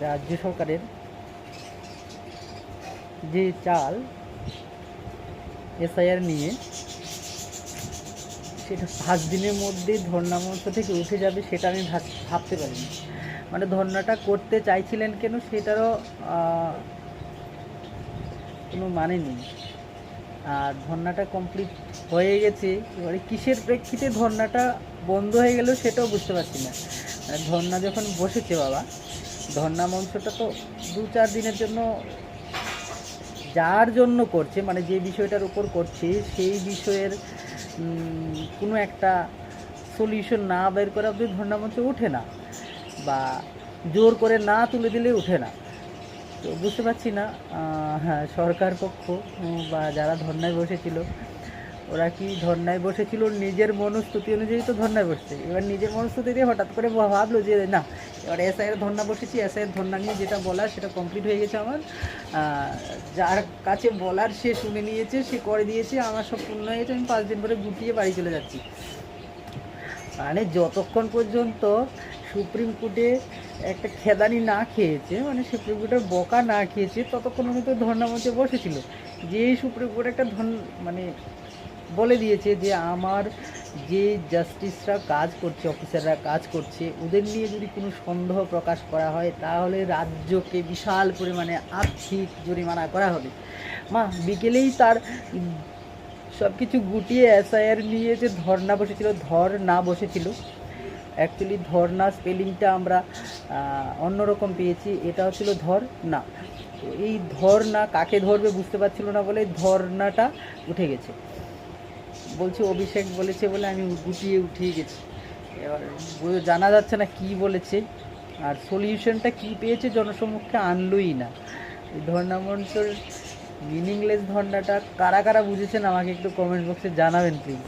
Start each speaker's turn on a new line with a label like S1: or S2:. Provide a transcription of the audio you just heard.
S1: রাজ্য সরকারের যে চাল এসআইআর নিয়ে, সেটা 5 দিনের মধ্যেই ধর্ণা মঞ্চ থেকে উঠে যাবে সেটা আমি ভাবতে পারিনি। মানে ধর্ণাটা করতে চাইছিলেন কেন সেটারও কোনো মানে নেই। আর ধর্নাটা কমপ্লিট হয়ে গেছে, এবারে কিসের প্রেক্ষিতে ধর্নাটা বন্ধ হয়ে গেল সেটাও বুঝতে পারছি না। মানে ধর্না যখন বসেছে বাবা, ধর্না মঞ্চটা তো 2-4 দিনের জন্য যার জন্য করছে, মানে যে বিষয়টার উপর করছে সেই বিষয়ের কোনো একটা সলিউশন না বের করে অবধি ধর্না মঞ্চে ওঠে না, বা জোর করে না তুলে দিলে ওঠে না। তো বুঝতে পারছি না, হ্যাঁ, সরকার পক্ষ বা যারা ধর্নায় বসেছিল, ওরা কি ধর্নায় বসেছিল নিজের মনস্তুতি অনুযায়ী তো ধর্নায় বসছে। এবার নিজের মনস্তুতি দিয়ে হঠাৎ করে ভাবলো যে না, এবার এসআইয়ের ধর্না বসেছি, এসআইয়ের ধর্না নিয়ে যেটা বলার সেটা কমপ্লিট হয়ে গেছে আমার, যার কাছে বলার সে শুনে নিয়েছে, সে করে দিয়েছে, আমার সব পূর্ণ হয়ে গেছে, আমি 5 দিন পরে গুটিয়ে বাড়ি চলে যাচ্ছি। মানে যতক্ষণ পর্যন্ত সুপ্রিম কোর্টে একটা খেদানি না খেয়েছে, মানে সুপ্রিম কোর্টের বকা না খেয়েছে, ততক্ষণ আমি তো ধর্ণা মঞ্চে বসেছিল। যেই সুপ্রিম কোর্ট একটা মানে বলে দিয়েছে যে আমার যে জাস্টিসরা কাজ করছে, অফিসাররা কাজ করছে, ওদের নিয়ে যদি কোনো সন্দেহ প্রকাশ করা হয় তাহলে রাজ্যকে বিশাল পরিমাণে আর্থিক জরিমানা করা হবে। বিকেলেই তার সব কিছু গুটিয়ে এসআইআর নিয়ে যে ধর্না বসেছিল, ধর্না বসেছিল, অ্যাকচুয়ালি ধর্না স্পেলিংটা আমরা অন্যরকম পেয়েছি, এটাও ছিল ধর্না। তো এই ধর্না কাকে ধরবে বুঝতে পারছিল না বলে ধর্নাটা উঠে গেছে। বলছে অভিষেক বলেছে বলে আমি গুটিয়ে উঠিয়ে গেছি। এবার জানা যাচ্ছে না কি বলেছে, আর সলিউশনটা কি পেয়েছে জনসম্মুখে আনলই না। এই ধর্না মঞ্চের মিনিংলেস ধর্নাটা কারা কারা বুঝেছেন আমাকে একটু কমেন্ট বক্সে জানাবেন প্লিজ।